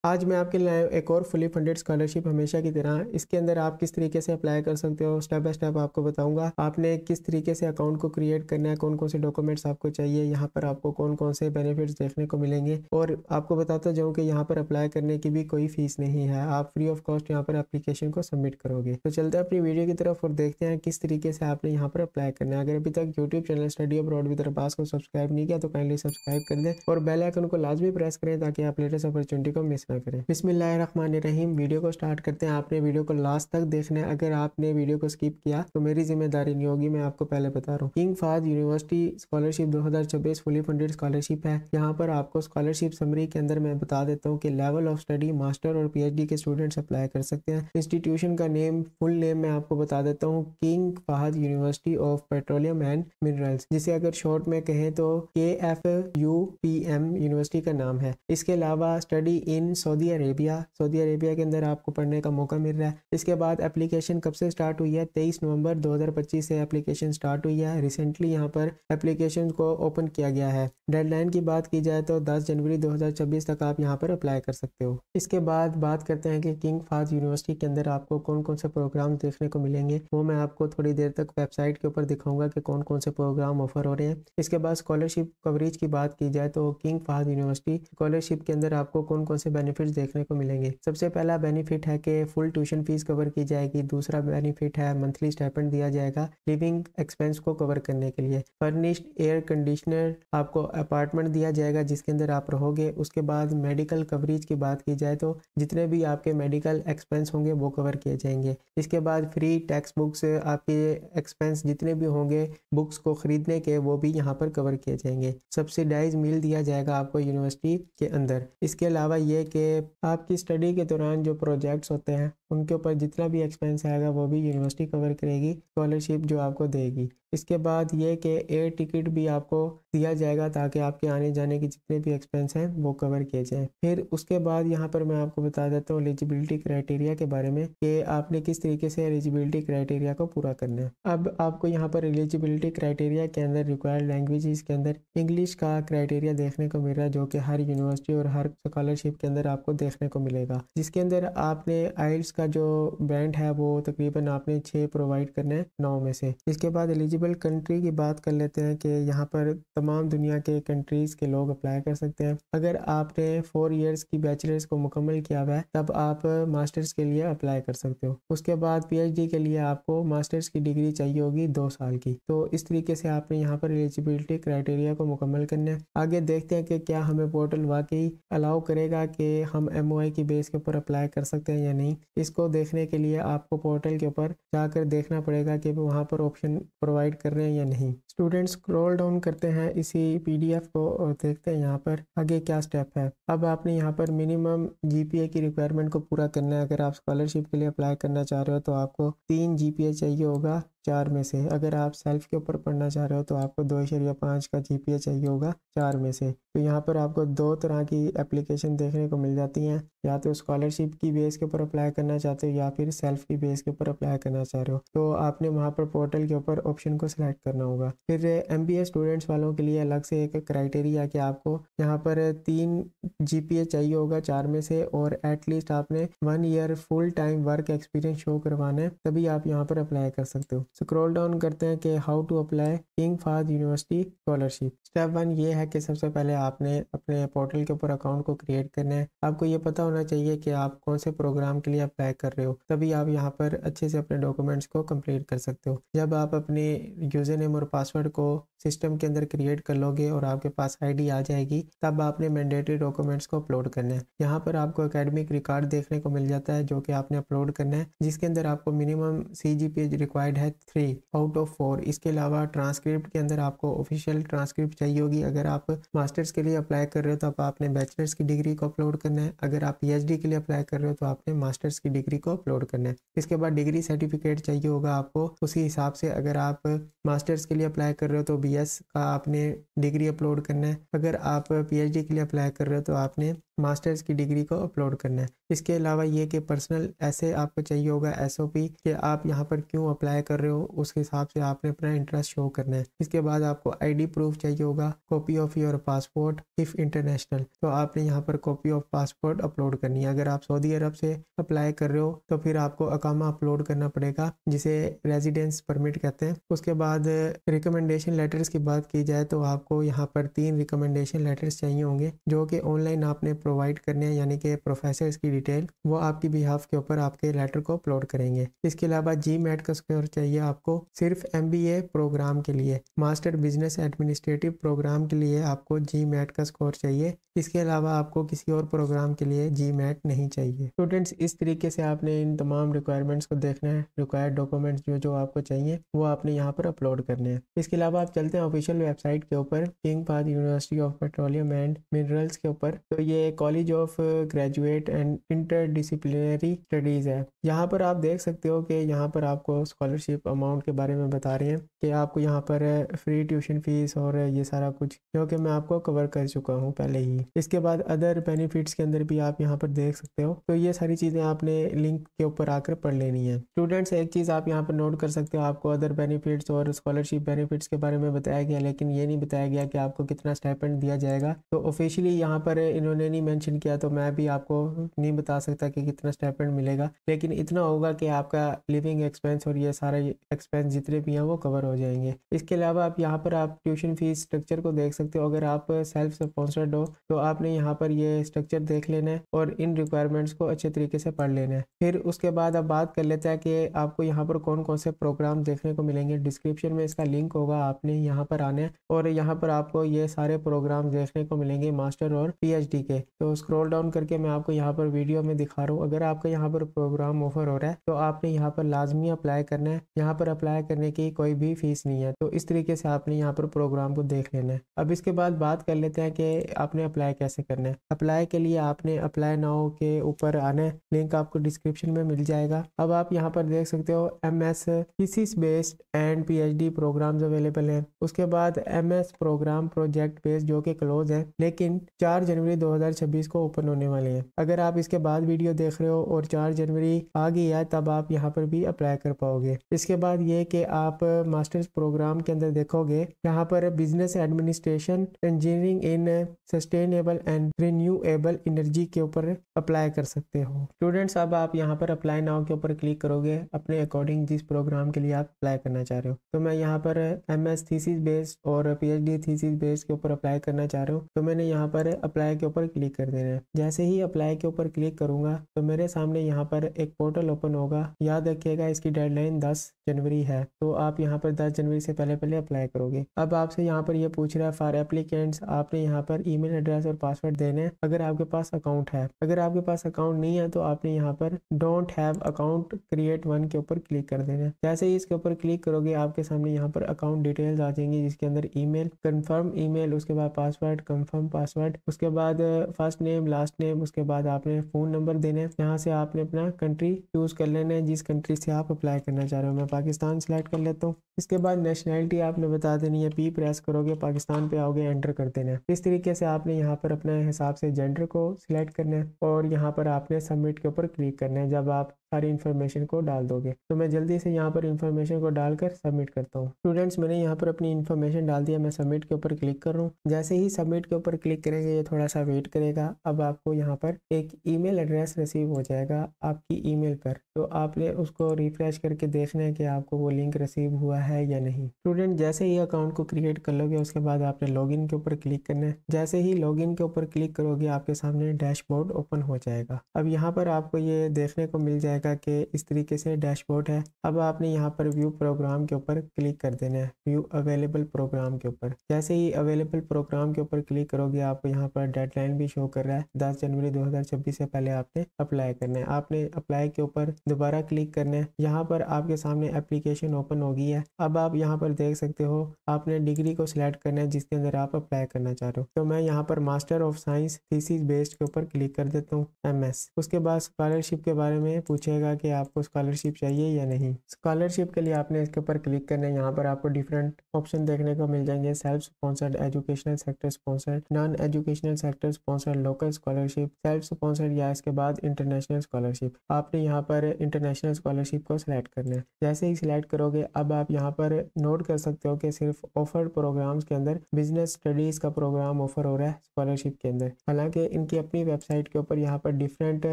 आज मैं आपके लिए एक और फुली फंडेड स्कॉलरशिप हमेशा की तरह। इसके अंदर आप किस तरीके से अप्लाई कर सकते हो स्टेप बाय स्टेप आपको बताऊंगा। आपने किस तरीके से अकाउंट को क्रिएट करना है, कौन कौन से डॉक्यूमेंट्स आपको चाहिए, यहाँ पर आपको कौन कौन से बेनिफिट्स देखने को मिलेंगे। और आपको बताता जाऊँ कि यहाँ पर अप्लाई करने की भी कोई फीस नहीं है, आप फ्री ऑफ कॉस्ट यहाँ पर एप्लीकेशन को सबमिट करोगे। तो चलते हैं अपनी वीडियो की तरफ और देखते हैं किस तरीके से आपने यहाँ पर अप्लाई करना है। अगर अभी तक YouTube channel study abroad with Arbaaz को सब्सक्राइब नहीं किया तो काइंडली सब्सक्राइब कर दें और बेल आइकन को लाजमी प्रेस करें ताकि आप लेटेस्ट अपॉर्चुनिटी को मिस ना करें। बिस्मिल्लाहिर्रहमानिर्रहीम। वीडियो को स्टार्ट करते हैं। आपने वीडियो को लास्ट तक देखना है। अगर आपने वीडियो को स्किप किया तो मेरी जिम्मेदारी नहीं होगी, मैं आपको पहले बता रहा हूँ। King Fahd University scholarship 2024 fully funded scholarship है। यहाँ पर आपको स्कॉलरशिप समरी के अंदर मैं बता देता हूँ कि लेवल ऑफ स्टडी मास्टर और पीएचडी के स्टूडेंट्स अप्लाई कर सकते हैं। इंस्टीट्यूशन का नेम, फुल नेम मैं आपको बता देता हूँ, king Fahd university of petroleum and minerals, जिसे अगर शॉर्ट में कहें तो KFUPM यूनिवर्सिटी का नाम है। इसके अलावा स्टडी इन सऊदी अरेबिया के अंदर आपको पढ़ने का मौका मिल रहा है। इसके बाद एप्लीकेशन कब से स्टार्ट हुई है? 23 नवंबर 2025 से एप्लीकेशन स्टार्ट हुई है। रिसेंटली यहाँ पर एप्लीकेशन को ओपन किया गया है। डेडलाइन की बात की जाए तो 10 जनवरी 2026 तक आप यहाँ पर अप्लाई कर सकते हो। इसके बाद बात करते हैं कि किंग फाहद यूनिवर्सिटी के अंदर आपको कौन कौन से प्रोग्राम देखने को मिलेंगे। वो मैं आपको थोड़ी देर तक वेबसाइट के ऊपर दिखाऊंगा कि कौन कौन से प्रोग्राम ऑफर हो रहे हैं। इसके बाद स्कॉलरशिप कवरेज की बात की जाए तो किंग फाहद यूनिवर्सिटी स्कॉलरशिप के अंदर आपको कौन कौन से बेनिफिट्स देखने को मिलेंगे। सबसे पहला बेनिफिट है कि फुल ट्यूशन फीस कवर की जाएगी। दूसरा बेनिफिट है मंथली स्टाइपेंड दिया जाएगा लिविंग एक्सपेंस को कवर करने के लिए। फर्निश्ड एयर कंडीशनर आपको अपार्टमेंट दिया जाएगा जिसके अंदर आप रहोगे। उसके बाद मेडिकल कवरेज की बात की जाए तो जितने भी आपके मेडिकल एक्सपेंस होंगे वो कवर किए जाएंगे। इसके बाद फ्री टेक्स्ट बुक्स, आपके एक्सपेंस जितने भी होंगे बुक्स को खरीदने के, वो भी यहाँ पर कवर किए जाएंगे। सब्सिडाइज मील दिया जाएगा आपको यूनिवर्सिटी के अंदर। इसके अलावा ये कि आपकी स्टडी के दौरान जो प्रोजेक्ट्स होते हैं उनके ऊपर जितना भी एक्सपेंस आएगा वो भी यूनिवर्सिटी कवर करेगी, स्कॉलरशिप जो आपको देगी। इसके बाद ये कि एयर टिकट भी आपको दिया जाएगा ताकि आपके आने जाने के जितने भी एक्सपेंस हैं वो कवर किए जाएं। फिर उसके बाद यहाँ पर मैं आपको बता देता हूँ एलिजिबिलिटी क्राइटेरिया के बारे में कि आपने किस तरीके से एलिजिबिलिटी क्राइटेरिया को पूरा करना है। अब आपको यहाँ पर एलिजिबिलिटी क्राइटेरिया के अंदर रिक्वायर्ड लैंग्वेज के अंदर इंग्लिश का क्राइटेरिया देखने को मिल रहा है, जो कि हर यूनिवर्सिटी और हर स्कॉलरशिप के अंदर आपको देखने को मिलेगा। जिसके अंदर आपने आइल्स का जो बैंड है वो तकरीबन आपने 6 प्रोवाइड करना है 9 में से। इसके बाद एलिजिबल कंट्री की बात कर लेते हैं कि यहाँ पर तमाम दुनिया के कंट्रीज के लोग अप्लाई कर सकते हैं। अगर आपने 4 इयर्स की बैचलर्स को मुकम्मल किया हुआ है तब आप मास्टर्स के लिए अप्लाई कर सकते हो। उसके बाद पीएचडी के लिए आपको मास्टर्स की डिग्री चाहिए होगी 2 साल की। तो इस तरीके से आपने यहाँ पर एलिजिबिलिटी क्राइटेरिया को मुकम्मल करना है। आगे देखते हैं कि क्या हमें पोर्टल वाकई अलाउ करेगा कि हम MOI की बेस के ऊपर अप्लाई कर सकते हैं या नहीं। इसको देखने के लिए आपको पोर्टल के ऊपर जाकर देखना पड़ेगा कि वहाँ पर ऑप्शन प्रोवाइड कर रहे हैं या नहीं। स्टूडेंट्स स्क्रॉल डाउन करते हैं इसी PDF को और देखते हैं यहाँ पर आगे क्या स्टेप है। अब आपने यहाँ पर मिनिमम GPA की रिक्वायरमेंट को पूरा करना है। अगर आप स्कॉलरशिप के लिए अप्लाई करना चाह रहे हो तो आपको 3 GPA चाहिए होगा 4 में से। अगर आप सेल्फ के ऊपर पढ़ना चाह रहे हो तो आपको 2.5 का GPA चाहिए होगा 4 में से। तो यहाँ पर आपको 2 तरह की एप्लीकेशन देखने को मिल जाती हैं, या तो स्कॉलरशिप की बेस के ऊपर अप्लाई करना चाहते हो या फिर सेल्फ की बेस के ऊपर अप्लाई करना चाह रहे हो। तो आपने वहाँ पर पोर्टल के ऊपर ऑप्शन को सिलेक्ट करना होगा। फिर MBA स्टूडेंट्स वालों के लिए अलग से एक क्राइटेरिया कि आपको यहाँ पर 3 GPA चाहिए होगा 4 में से और एटलीस्ट आपने 1 year full time work experience show करवाना है, तभी आप यहाँ पर अप्लाई कर सकते हो। स्क्रॉल डाउन करते हैं कि how to apply King Fahd University scholarship. Step 1 ये है कि सबसे पहले आपने अपने पोर्टल के ऊपर अकाउंट को क्रिएट करना है। आपको ये पता होना चाहिए कि आप कौन से प्रोग्राम के लिए अप्लाई कर रहे हो, तभी आप यहाँ पर अच्छे से अपने डॉक्यूमेंट्स को कंप्लीट कर सकते हो। जब आप अपने यूजर नेम और पासवर्ड को सिस्टम के अंदर क्रिएट कर लोगे और आपके पास ID आ जाएगी, तब आपने मैंडेटरी डॉक्यूमेंट्स को अपलोड करना है। यहाँ पर आपको एकेडमिक रिकॉर्ड देखने को मिल जाता है जो कि आपने अपलोड करना है, जिसके अंदर आपको मिनिमम CGPA रिक्वायर्ड है 3 आउट ऑफ 4। इसके अलावा ट्रांसक्रिप्ट के अंदर आपको ऑफिशियल ट्रांसक्रिप्ट चाहिए होगी। अगर आप मास्टर्स के लिए अप्लाई कर रहे हो तो आप आपने बैचलर्स की डिग्री को अपलोड करना है। अगर आप PhD के लिए अप्लाई कर रहे हो तो आपने मास्टर्स की डिग्री को अपलोड करना है। इसके बाद डिग्री सर्टिफिकेट चाहिए होगा आपको उसी हिसाब से। अगर आप मास्टर्स के लिए अप्लाई कर रहे हो तो BS का आपने डिग्री अपलोड करना है। अगर आप PhD के लिए अप्लाई कर रहे हो तो आपने मास्टर्स की डिग्री को अपलोड करना है। इसके अलावा ये कि पर्सनल ऐसे आपको चाहिए होगा SOP कि आप यहाँ पर क्यों अप्लाई कर रहे हो, उस हिसाब से आपने अपना इंटरेस्ट शो करना है। इसके बाद आपको ID प्रूफ चाहिए होगा, copy of your passport if international, तो आपने यहाँ पर कॉपी ऑफ पासपोर्ट अपलोड करनी है। अगर आप सऊदी अरब से अप्लाई कर रहे हो तो फिर आपको अकामा अपलोड करना पड़ेगा, जिसे रेजिडेंस परमिट कहते हैं। उसके बाद रिकमेंडेशन लेटर्स की बात की जाए तो आपको यहाँ पर 3 रिकमेंडेशन लेटर्स चाहिए होंगे, जो कि ऑनलाइन आपने प्रोवाइड करने हैं, यानी कि प्रोफेसर्स की डिटेल वो आपकी बिहाफ के ऊपर आपके लेटर को अपलोड करेंगे। इसके अलावा GMAT का स्कोर चाहिए आपको सिर्फ MBA प्रोग्राम के लिए, मास्टर बिजनेस एडमिनिस्ट्रेटिव प्रोग्राम के लिए आपको GMAT का स्कोर चाहिए। इसके अलावा आपको किसी और प्रोग्राम के लिए GMAT नहीं चाहिए। स्टूडेंट्स, इस तरीके से आपने इन तमाम रिक्वायरमेंट्स को देखना है। रिक्वायर्ड डॉक्यूमेंट्स जो जो आपको चाहिए वो आपने यहाँ पर अपलोड करने हैं। इसके अलावा आप चलते हैं ऑफिशियल वेबसाइट के ऊपर, king Fahd university of petroleum and minerals के ऊपर। तो ये college of graduate and interdisciplinary studies है। यहाँ पर आप देख सकते हो कि यहाँ पर आपको स्कॉलरशिप अमाउंट के बारे में बता रहे हैं कि आपको यहाँ पर फ्री ट्यूशन फीस और ये सारा कुछ, जो कि मैं आपको कवर कर चुका हूँ पहले ही। इसके बाद अदर बेनिफिट्स के अंदर भी आप यहाँ पर देख सकते हो। तो ये सारी चीज़ें आपने लिंक के ऊपर आकर पढ़ लेनी है। स्टूडेंट्स, एक चीज़ आप यहाँ पर नोट कर सकते हो, आपको अदर बेनिफिट्स और स्कॉलरशिप बेनिफिट्स के बारे में बताया गया, लेकिन ये नहीं बताया गया कि आपको कितना स्टाइपेंड दिया जाएगा। तो ऑफिशियली यहाँ पर इन्होंने नहीं मेंशन किया, तो मैं भी आपको नहीं बता सकता कि कितना स्टाइपेंड मिलेगा, लेकिन इतना होगा कि आपका लिविंग एक्सपेंस और ये सारा एक्सपेंस जितने भी हैं वो कवर हो जाएंगे। इसके अलावा आप यहाँ पर आप ट्यूशन फीस स्ट्रक्चर को देख सकते हो। अगर आप सेल्फ स्पॉन्सर्ड हो तो आपने यहाँ पर ये स्ट्रक्चर देख लेना है और इन रिक्वायरमेंट्स को अच्छे तरीके से पढ़ लेना है। फिर उसके बाद अब बात कर लेते हैं कि आपको यहाँ पर कौन कौन से प्रोग्राम देखने को मिलेंगे। डिस्क्रिप्शन में इसका लिंक होगा, आपने यहाँ पर आना है और यहाँ पर आपको ये सारे प्रोग्राम देखने को मिलेंगे मास्टर और PhD के। तो स्क्रॉल डाउन करके मैं आपको यहाँ पर वीडियो में दिखा रहा हूँ। अगर आपका यहाँ पर प्रोग्राम ऑफर हो रहा है तो आपने यहाँ पर लाजमी अप्लाई करना है। यहाँ पर अप्लाई करने की कोई भी फीस नहीं है। तो इस तरीके से आपने यहाँ पर प्रोग्राम को देख लेना है। अब इसके बाद बात कर लेते हैं कि आपने अप्लाई कैसे करना है। अप्लाई के लिए आपने अप्लाई नाउ के ऊपर आना है, लिंक आपको डिस्क्रिप्शन में मिल जाएगा। अब आप यहाँ पर देख सकते हो MS thesis based and PhD programs available हैं। उसके बाद MS प्रोग्राम प्रोजेक्ट बेस्ड जो कि क्लोज है, लेकिन 4 जनवरी 2026 को ओपन होने वाले हैं। अगर आप इसके बाद वीडियो देख रहे हो और 4 जनवरी आ गई है तब आप यहाँ पर भी अप्लाई कर पाओगे। इसके बाद ये कि आप मास्टर्स प्रोग्राम के अंदर देखोगे यहाँ पर business administration engineering in sustainable and renewable energy के ऊपर अप्लाई कर सकते हो। स्टूडेंट्स, अब आप यहाँ पर अप्लाई नाउ के ऊपर क्लिक करोगे अपने अकॉर्डिंग जिस प्रोग्राम के लिए आप अप्लाई करना चाह रहे हो। तो मैं यहाँ पर MS थीसिस बेस्ड और PhD थीसिस बेस्ड के ऊपर अप्लाई करना चाह रहा हूँ, तो मैंने यहाँ पर अप्लाई के ऊपर क्लिक कर देना है। जैसे ही अप्लाई के ऊपर क्लिक करूंगा तो मेरे सामने यहाँ पर एक पोर्टल ओपन होगा। याद रखिएगा इसकी डेडलाइन 10 जनवरी है, तो आप यहाँ पर 10 जनवरी से पहले पहले अप्लाई करोगे। अब आपसे यहाँ पर ये पूछ रहा है फॉर एप्लीकेंट्स, आपने यहाँ पर ईमेल एड्रेस और पासवर्ड देने हैं अगर आपके पास अकाउंट है। अगर आपके पास अकाउंट नहीं है तो आपने यहाँ पर don't have account create one के ऊपर क्लिक कर देना है। जैसे ही इसके ऊपर क्लिक करोगे आपके सामने यहाँ पर अकाउंट डिटेल्स आ जाएंगी, जिसके अंदर ईमेल, कंफर्म ईमेल, उसके बाद पासवर्ड, कंफर्म पासवर्ड, उसके बाद फर्स्ट नेम, लास्ट नेम, उसके बाद आपने फ़ोन नंबर देना है। यहाँ से आपने अपना कंट्री चूज़ कर लेना है जिस कंट्री से आप अप्लाई करना चाह रहे हो। मैं पाकिस्तान सेलेक्ट कर लेता हूँ। इसके बाद नेशनैलिटी आपने बता देनी है, P प्रेस करोगे, पाकिस्तान पे आओगे, एंटर कर देना है। इस तरीके से आपने यहाँ पर अपने हिसाब से जेंडर को सिलेक्ट करना है और यहाँ पर आपने सबमिट के ऊपर क्लिक करना है जब आप सारी इन्फॉर्मेशन को डाल दोगे। तो मैं जल्दी से यहाँ पर इन्फॉर्मेशन को डालकर सबमिट करता हूँ। स्टूडेंट्स, मैंने यहाँ पर अपनी इन्फॉर्मेशन डाल दिया, मैं सबमिट के ऊपर क्लिक कर रहा हूँ। जैसे ही सबमिट के ऊपर क्लिक करेंगे ये थोड़ा सा वेट करेगा। अब आपको यहाँ पर एक ईमेल एड्रेस रिसीव हो जाएगा आपकी ईमेल पर, तो आपने उसको रिफ्रेश करके देखना है कि आपको वो लिंक रिसीव हुआ है या नहीं। स्टूडेंट, जैसे ही अकाउंट को क्रिएट कर लोगे उसके बाद आपने लॉगिन के ऊपर क्लिक करना है। जैसे ही लॉगिन के ऊपर क्लिक करोगे आपके सामने डैशबोर्ड ओपन हो जाएगा। अब यहाँ पर आपको ये देखने को मिल जाएगा कि इस तरीके से डैशबोर्ड है। अब आपने यहाँ पर व्यू प्रोग्राम के ऊपर क्लिक कर देना है, व्यू अवेलेबल प्रोग्राम के ऊपर। जैसे ही अवेलेबल प्रोग्राम के ऊपर क्लिक करोगे आपको यहाँ पर डेडलाइन भी शो कर रहा है, 10 जनवरी 2026 से पहले आपने अप्लाई करना है। आपने अप्लाई के ऊपर दोबारा क्लिक करना है। यहाँ पर आपके सामने एप्लीकेशन ओपन हो गई है। अब आप यहाँ पर देख सकते हो आपने डिग्री को सिलेक्ट करना है जिसके अंदर आप अप्लाई करना चाह रहे हो। तो मैं यहाँ पर master of science thesis based के ऊपर क्लिक कर देता हूँ, MS। उसके बाद स्कॉलरशिप के बारे में पूछेगा पूछेगा कि आपको स्कॉलरशिप चाहिए या नहीं। स्कॉलरशिप के लिए आपने इसके ऊपर क्लिक करना है। यहाँ पर आपको डिफरेंट ऑप्शन देखने को मिल जाएंगे, self sponsored, educational sector sponsored, non educational sector sponsored, local scholarship, self sponsored या इसके बाद इंटरनेशनल स्कॉलरशिप। आपने यहाँ पर इंटरनेशनल स्कॉलरशिप को सिलेक्ट करना है। जैसे ही सिलेक्ट करोगे अब आप यहाँ पर नोट कर सकते हो कि सिर्फ ऑफर्ड प्रोग्राम्स के अंदर बिजनेस स्टडीज का प्रोग्राम ऑफर हो रहा है स्कॉलरशिप के अंदर। हालांकि इनकी अपनी वेबसाइट के ऊपर यहाँ पर डिफरेंट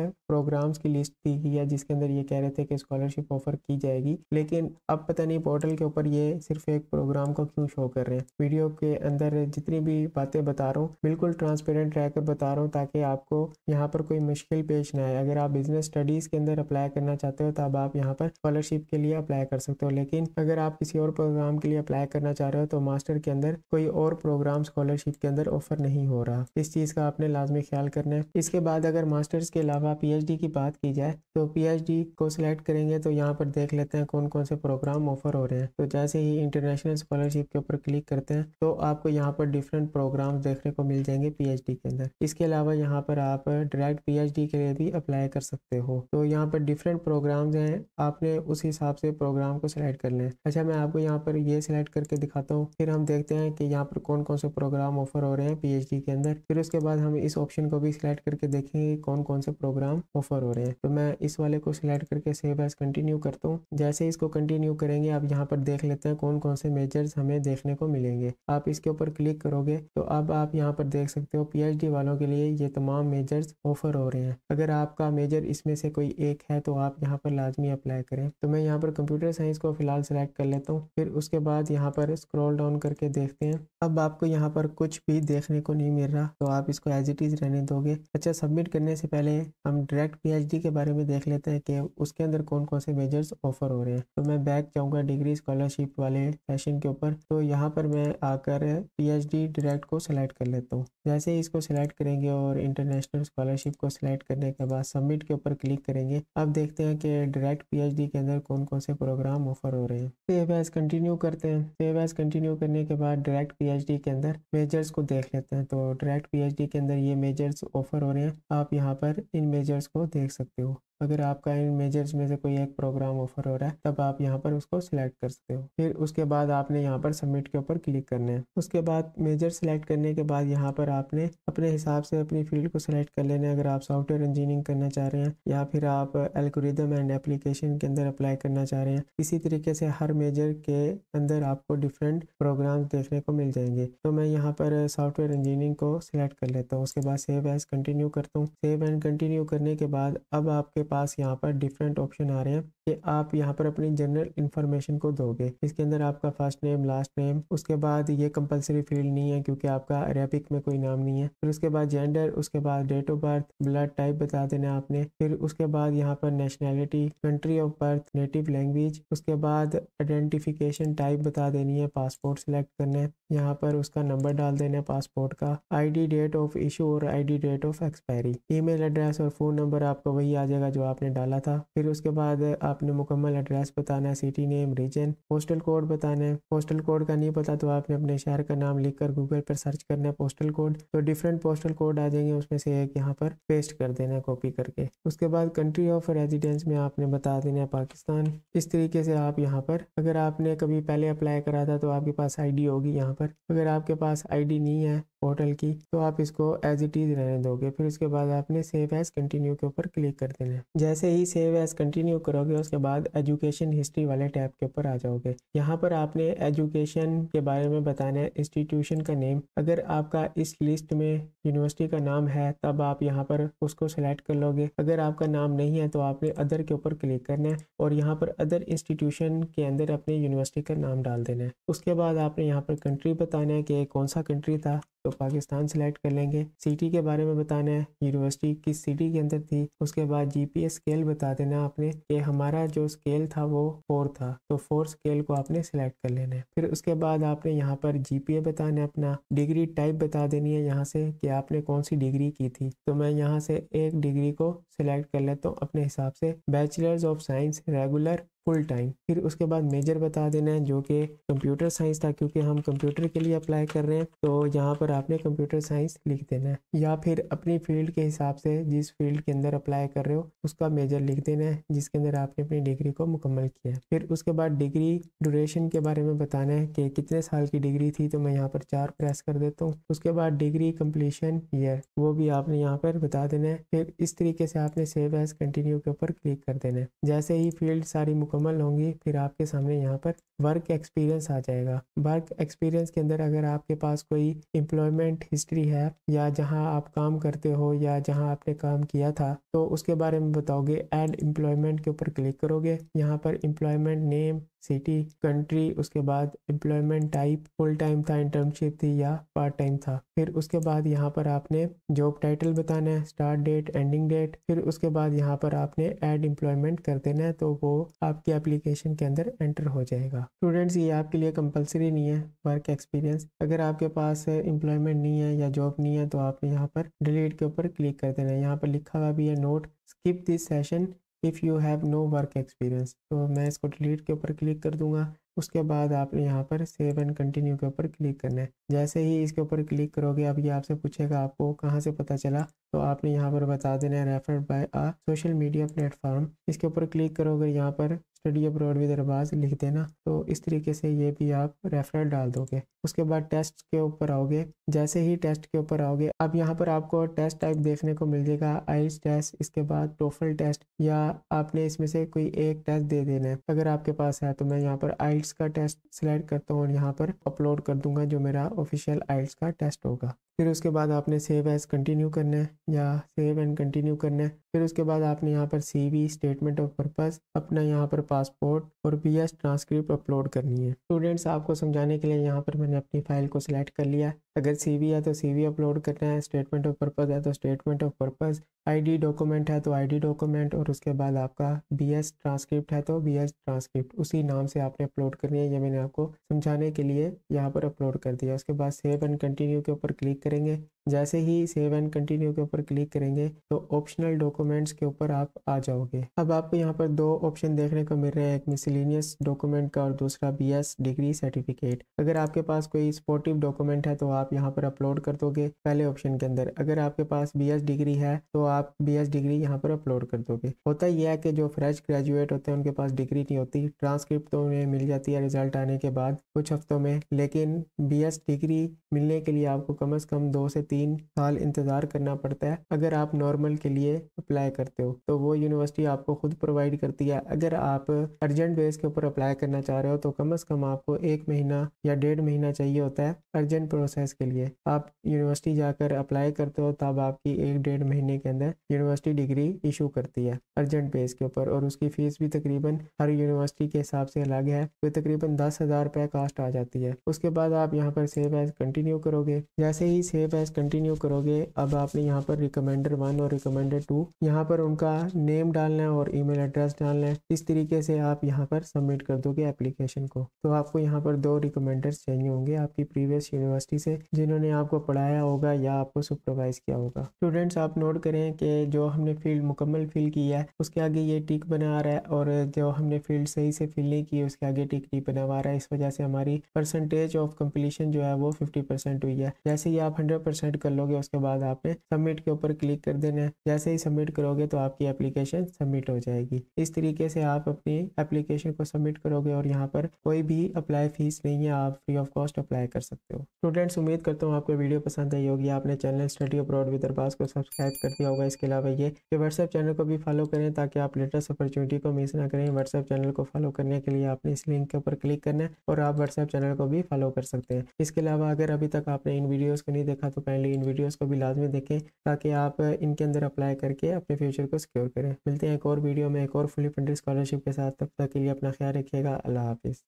प्रोग्राम्स की लिस्ट दी गई है जिसके अंदर ये कह रहे थे कि स्कॉलरशिप ऑफर की जाएगी, लेकिन अब पता नहीं पोर्टल के ऊपर ये सिर्फ एक प्रोग्राम को क्यों शो कर रहे हैं। वीडियो के अंदर जितनी भी बातें बता रहा हूँ बिल्कुल ट्रांसपेरेंट रहकर बता रहा हूँ ताकि आपको यहाँ पर कोई मुश्किल पेश ना आए। अगर आप बिजनेस स्टडीज के अंदर अप्लाई करना चाहते हो तब आप यहाँ पर स्कॉलरशिप के लिए अप्लाई कर सकते हो, लेकिन अगर आप किसी और प्रोग्राम के लिए अप्लाई करना चाह रहे हो तो मास्टर के अंदर कोई और प्रोग्राम स्कॉलरशिप के अंदर ऑफर नहीं हो रहा। इस चीज़ का आपने लाजमी ख्याल करना है। इसके बाद अगर मास्टर्स के अलावा पीएचडी की बात की जाए तो पीएचडी को सिलेक्ट करेंगे तो यहाँ पर देख लेते हैं कौन कौन से प्रोग्राम ऑफर हो रहे हैं। तो जैसे ही इंटरनेशनल स्कॉलरशिप के ऊपर क्लिक करते हैं तो आपको यहाँ पर डिफरेंट प्रोग्राम देखने को मिल जाएंगे पीएचडी के अंदर। इसके अलावा यहाँ पर आप डायरेक्ट पीएचडी के लिए भी अप्लाई कर सकते हो। तो यहाँ पर डिफरेंट प्रोग्राम्स हैं, आपने उस हिसाब से प्रोग्राम को सिलेक्ट कर लें। अच्छा, मैं आपको यहाँ पर ये सिलेक्ट करके दिखाता हूँ, फिर हम देखते हैं कि यहाँ पर कौन कौन से प्रोग्राम ऑफर हो रहे हैं पीएचडी के अंदर। फिर उसके बाद हम इस ऑप्शन को भी सिलेक्ट करके देखेंगे कौन कौन से प्रोग्राम ऑफर हो रहे हैं। तो मैं इस वाले को सिलेक्ट करके सेव एज कंटिन्यू करता हूँ। जैसे ही इसको कंटिन्यू करेंगे आप यहाँ पर देख लेते हैं कौन कौन से मेजर्स हमें देखने को मिलेंगे। आप इसके ऊपर क्लिक करोगे तो अब आप यहाँ पर देख सकते हो पीएचडी वालों के लिए ये तमाम मेजर्स ऑफर हो रहे हैं। अगर आपका मेजर इसमें से कोई एक है तो आप यहाँ पर लाजमी अप्लाई करें। तो मैं यहाँ पर कंप्यूटर साइंस को फिलहाल सेलेक्ट कर लेता हूँ। फिर उसके बाद यहाँ पर स्क्रॉल डाउन करके देखते हैं। अब आपको यहाँ पर कुछ भी देखने को नहीं मिल रहा तो आप इसको एज इट इज रहने दोगे। अच्छा, सबमिट करने से पहले हम डायरेक्ट पीएचडी के बारे में देख लेते हैं कि उसके अंदर कौन कौन से मेजर्स ऑफर हो रहे हैं। तो मैं बैक जाऊँगा डिग्री स्कॉलरशिप वाले सेशन के ऊपर। तो यहाँ पर मैं आकर पीएचडी डायरेक्ट को सिलेक्ट कर लेता हूँ। जैसे ही इसको सिलेक्ट करेंगे और इंटरनेशनल स्कॉलरशिप को सिलेक्ट करने के बाद सबमिट के ऊपर क्लिक करेंगे। अब देखते हैं कि डायरेक्ट पीएचडी के अंदर कौन कौन से प्रोग्राम ऑफर हो रहे हैं। सेव एज कंटिन्यू करते हैं। सेव एज कंटिन्यू करने के बाद डायरेक्ट पीएचडी के अंदर मेजर्स को देख लेते हैं। तो डायरेक्ट पीएचडी के अंदर ये मेजर्स ऑफर हो रहे हैं। आप यहाँ पर इन मेजर्स को देख सकते हो। अगर आपका इन मेजर्स में से कोई एक प्रोग्राम ऑफर हो रहा है तब आप यहाँ पर उसको सिलेक्ट कर सकते हो। फिर उसके बाद आपने यहाँ पर सबमिट के ऊपर क्लिक करना है। उसके बाद मेजर सिलेक्ट करने के बाद यहाँ पर आपने अपने हिसाब से अपनी फील्ड को सिलेक्ट कर लेना है। अगर आप सॉफ्टवेयर इंजीनियरिंग करना चाह रहे हैं या फिर आप एल्गोरिदम एंड एप्लीकेशन के अंदर अप्लाई करना चाह रहे हैं, इसी तरीके से हर मेजर के अंदर आपको डिफरेंट प्रोग्राम देखने को मिल जाएंगे। तो मैं यहाँ पर सॉफ्टवेयर इंजीनियरिंग को सिलेक्ट कर लेता हूँ। उसके बाद सेव एज कंटिन्यू करता हूँ। सेव एंड कंटिन्यू करने के बाद अब आपके पास यहाँ पर डिफरेंट ऑप्शन आ रहे हैं कि आप यहाँ पर अपनी जनरल इन्फॉर्मेशन को दोगे। इसके अंदर आपका फर्स्ट नेम, लास्ट नेम, उसके बाद ये कंपलसरी फील्ड नहीं है क्योंकि आपका अरेबिक में कोई नाम नहीं है। फिर उसके बाद जेंडर, उसके बाद date of birth, blood type बता देना आपने। फिर उसके बाद यहाँ पर nationality, country of birth, native language, उसके बाद आइडेंटिफिकेशन टाइप बता देनी है, पासपोर्ट सिलेक्ट करना है, यहाँ पर उसका नंबर डाल देना है पासपोर्ट का, आईडी डेट ऑफ इशू और ID date of expiry, email address और फ़ोन नंबर आपका वही आ जाएगा जो आपने डाला था। फिर उसके बाद आपने मुकम्मल एड्रेस बताना है, city name, region, postal code बताना है। पोस्टल कोड का नहीं पता तो आपने अपने शहर का नाम लिखकर गूगल पर सर्च करना है पोस्टल कोड, तो डिफरेंट पोस्टल कोड आ जाएंगे, उसमें से एक यहाँ पर पेस्ट कर देना है कॉपी करके। उसके बाद कंट्री ऑफ रेजिडेंस में आपने बता देना है पाकिस्तान। इस तरीके से आप यहाँ पर, अगर आपने कभी पहले अप्लाई करा था तो आपके पास आईडी होगी यहाँ पर। अगर आपके पास आईडी नहीं है पोर्टल की तो आप इसको एज इट इज रहने दोगे। फिर उसके बाद आपने सेव एज कंटिन्यू के ऊपर क्लिक कर देना है। जैसे ही सेव एज कंटिन्यू करोगे उसके बाद एजुकेशन हिस्ट्री वाले टैब के ऊपर आ जाओगे। यहाँ पर आपने एजुकेशन के बारे में बताना है, इंस्टीट्यूशन का नेम। अगर आपका इस लिस्ट में यूनिवर्सिटी का नाम है तब आप यहाँ पर उसको सिलेक्ट कर लोगे। अगर आपका नाम नहीं है तो आपने अदर के ऊपर क्लिक करना है और यहाँ पर अदर इंस्टीट्यूशन के अंदर अपने यूनिवर्सिटी का नाम डाल देना है। उसके बाद आपने यहाँ पर कंट्री बताना है कि कौन सा कंट्री था, तो पाकिस्तान सिलेक्ट कर लेंगे। सिटी के बारे में बताना है, यूनिवर्सिटी किस सिटी के अंदर थी। उसके बाद जीपीए स्केल बता देना आपने कि हमारा जो स्केल था वो 4 था, तो 4 स्केल को आपने सिलेक्ट कर लेना है। फिर उसके बाद आपने यहाँ पर जीपीए बताना है, अपना डिग्री टाइप बता देनी है यहाँ से कि आपने कौन सी डिग्री की थी। तो मैं यहाँ से एक डिग्री को सिलेक्ट कर लेता हूँ अपने हिसाब से, bachelors of science regular full time. फिर उसके बाद मेजर बता देना है जो कि कंप्यूटर साइंस था, क्योंकि हम कंप्यूटर के लिए अप्लाई कर रहे हैं तो यहाँ पर आपने कंप्यूटर साइंस लिख देना है, या फिर अपनी फील्ड के हिसाब से जिस फील्ड के अंदर अप्लाई कर रहे हो उसका मेजर लिख देना है जिसके अंदर आपने अपनी डिग्री को मुकम्मल किया है। फिर उसके बाद डिग्री ड्यूरेशन के बारे में बताना है कि कितने साल की डिग्री थी, तो मैं यहाँ पर 4 प्रेस कर देता हूँ। उसके बाद डिग्री कंप्लीशन ईयर वो भी आपने यहाँ पर बता देना है। फिर इस तरीके से आपने सेव एज कंटिन्यू के ऊपर क्लिक कर देना है। जैसे ही फील्ड सारी मुकम्मल होंगी फिर आपके सामने यहाँ पर वर्क एक्सपीरियंस आ जाएगा। वर्क एक्सपीरियंस के अंदर अगर आपके पास कोई एम्प्लॉयमेंट हिस्ट्री है या जहां आप काम करते हो या जहां आपने काम किया था तो उसके बारे में बताओगे। ऐड एम्प्लॉयमेंट के ऊपर क्लिक करोगे, यहाँ पर एम्प्लॉयमेंट नेम, सिटी, कंट्री, उसके बाद एम्प्लॉयमेंट टाइप फुल टाइम था, इंटर्नशिप थी या पार्ट टाइम था। फिर उसके बाद यहाँ पर आपने जॉब टाइटल बताना है, स्टार्ट डेट, एंडिंग डेट। फिर उसके बाद यहाँ पर आपने ऐड एम्प्लॉयमेंट कर देना है तो वो आपकी एप्लीकेशन के अंदर एंटर हो जाएगा। स्टूडेंट्स ये आपके लिए कंपलसरी नहीं है वर्क एक्सपीरियंस। अगर आपके पास एम्प्लॉयमेंट नहीं है या जॉब नहीं है तो आपने यहाँ पर डिलीट के ऊपर क्लिक कर देना है। यहाँ पर लिखा हुआ भी है note skip this session if you have no work experience, तो मैं इसको डिलीट के ऊपर क्लिक कर दूंगा। उसके बाद आपने यहाँ पर सेव एंड कंटिन्यू के ऊपर क्लिक करना है। जैसे ही इसके ऊपर क्लिक करोगे अब ये आपसे पूछेगा आपको कहाँ से पता चला, तो आपने यहाँ पर बता देना है referred by uh social media platform. इसके ऊपर क्लिक करोगे, यहाँ पर स्टडी अब्रॉड विद अरबाज लिख देना, तो इस तरीके से ये भी आप रेफरल डाल दोगे। उसके बाद टेस्ट के ऊपर आओगे। जैसे ही टेस्ट के ऊपर आओगे अब यहाँ पर आपको टेस्ट टाइप देखने को मिल जाएगा, आइल्स टेस्ट, इसके बाद टोफल टेस्ट, या आपने इसमें से कोई एक टेस्ट दे देना है अगर आपके पास है। तो मैं यहाँ पर आइल्स का टेस्ट सिलेक्ट करता हूँ और यहाँ पर अपलोड कर दूंगा जो मेरा ऑफिशियल आइल्स का टेस्ट होगा। फिर उसके बाद आपने सेव एज कंटिन्यू करना है या सेव एंड कंटिन्यू करना है। फिर उसके बाद आपने यहाँ पर CV, स्टेटमेंट ऑफ पर्पस, अपना यहाँ पर पासपोर्ट और BS ट्रांसक्रिप्ट अपलोड करनी है। स्टूडेंट्स आपको समझाने के लिए यहाँ पर मैंने अपनी फाइल को सिलेक्ट कर लिया। अगर CV है तो CV अपलोड करना है, स्टेटमेंट ऑफ पर्पस है तो statement of purpose, ID document है तो ID डॉक्यूमेंट, और उसके बाद आपका BS ट्रांसक्रिप्ट है तो BS ट्रांसक्रिप्ट उसी नाम से आपने अपलोड करनी है। ये मैंने आपको समझाने के लिए यहाँ पर अपलोड कर दिया। उसके बाद सेव एंड कंटिन्यू के ऊपर क्लिक करेंगे। जैसे ही सेव एंड कंटिन्यू के ऊपर क्लिक करेंगे तो ऑप्शनल डॉक्यूमेंट्स के ऊपर आप आ जाओगे। अब आपको यहाँ पर दो ऑप्शन देखने को मिल रहे हैं, एक मिसलेनियस डॉक्यूमेंट का और दूसरा BS डिग्री सर्टिफिकेट। अगर आपके पास कोई सपोर्टिव डॉक्यूमेंट है तो आप यहाँ पर अपलोड कर दोगे पहले ऑप्शन के अंदर। अगर आपके पास BS डिग्री है तो आप BS डिग्री यहाँ पर अपलोड कर दोगे। होता यह है कि जो फ्रेश ग्रेजुएट होते हैं उनके पास डिग्री नहीं होती, ट्रांसक्रिप्ट तो उन्हें मिल जाती है रिजल्ट आने के बाद कुछ हफ्तों में, लेकिन BS डिग्री मिलने के लिए आपको कम से कम 2 से 3 साल इंतज़ार करना पड़ता है। अगर आप नॉर्मल के लिए अप्लाई करते हो तो वो यूनिवर्सिटी आपको खुद प्रोवाइड करती है। अगर आप अर्जेंट बेस के ऊपर अप्लाई करना चाह रहे हो तो कम से कम आपको 1 महीना या 1.5 महीना चाहिए होता है अर्जेंट प्रोसेस के लिए। आप यूनिवर्सिटी जाकर अप्लाई करते हो तब आपकी 1-1.5 महीने के अंदर यूनिवर्सिटी डिग्री इशू करती है अर्जेंट बेस के ऊपर, और उसकी फ़ीस भी तकरीबन हर यूनिवर्सिटी के हिसाब से अलग है, तो तकरीबन 10,000 रुपये कास्ट आ जाती है। उसके बाद आप यहाँ पर सेव एज कंटिन्यू करोगे। जैसे ही सेव एज कंटिन्यू करोगे अब आपने यहाँ पर रिकमेंडर 1 और रिकमेंडर 2 यहाँ पर उनका नेम डालना है और ईमेल एड्रेस डालना है। इस तरीके से आप यहाँ पर सबमिट कर दोगे एप्लीकेशन को। तो आपको यहाँ पर 2 रिकमेंडर्स चाहिए होंगे आपकी प्रीवियस यूनिवर्सिटी से जिन्होंने आपको पढ़ाया होगा या आपको सुपरवाइज किया होगा। स्टूडेंट्स आप नोट करें कि जो हमने फील्ड मुकम्मल फिल की है उसके आगे ये टिक बना आ रहा है, और जो हमने फील्ड सही से फिल नहीं की उसके आगे टिक नहीं बना आ रहा है। इस वजह से हमारी परसेंटेज ऑफ कंप्लीशन जो है वो 50% हुई है। जैसे ही आप 100% कर लोगे उसके बाद आपने सबमिट के ऊपर क्लिक कर देना है। जैसे ही सबमिट करोगे तो आपकी एप्लीकेशन सबमिट हो जाएगी। इस तरीके से आप अपनी एप्लीकेशन को सबमिट करोगे और यहाँ पर कोई भी अप्लाई फीस नहीं है, आप फ्री ऑफ कॉस्ट अप्लाई कर सकते हो। स्टूडेंट्स उम्मीद करता हूँ आपको वीडियो पसंद आई होगी। आपने channel study abroad with Arbaaz को सब्सक्राइब कर दिया होगा। इसके अलावा ये व्हाट्सएप चैनल को भी फॉलो करें ताकि आप लेटेस्ट अपॉर्चुनिटी को मिस ना करें। व्हाट्सएप चैनल को फॉलो करने के लिए आपने इस लिंक के ऊपर क्लिक करना है और आप व्हाट्सएप चैनल को भी फॉलो कर सकते हैं। इसके अलावा अगर अभी तक आपने इन वीडियोस को नहीं देखा तो काइंडली इन वीडियोस को भी लाजमी देखें ताकि आप इनके अंदर अप्लाई करके अपने फ्यूचर को सिक्योर करें। मिलते हैं एक और वीडियो में एक और फुली फंडेड स्कॉलरशिप के साथ, तब तक के लिए अपना ख्याल रखिएगा। अल्लाह हाफिज़।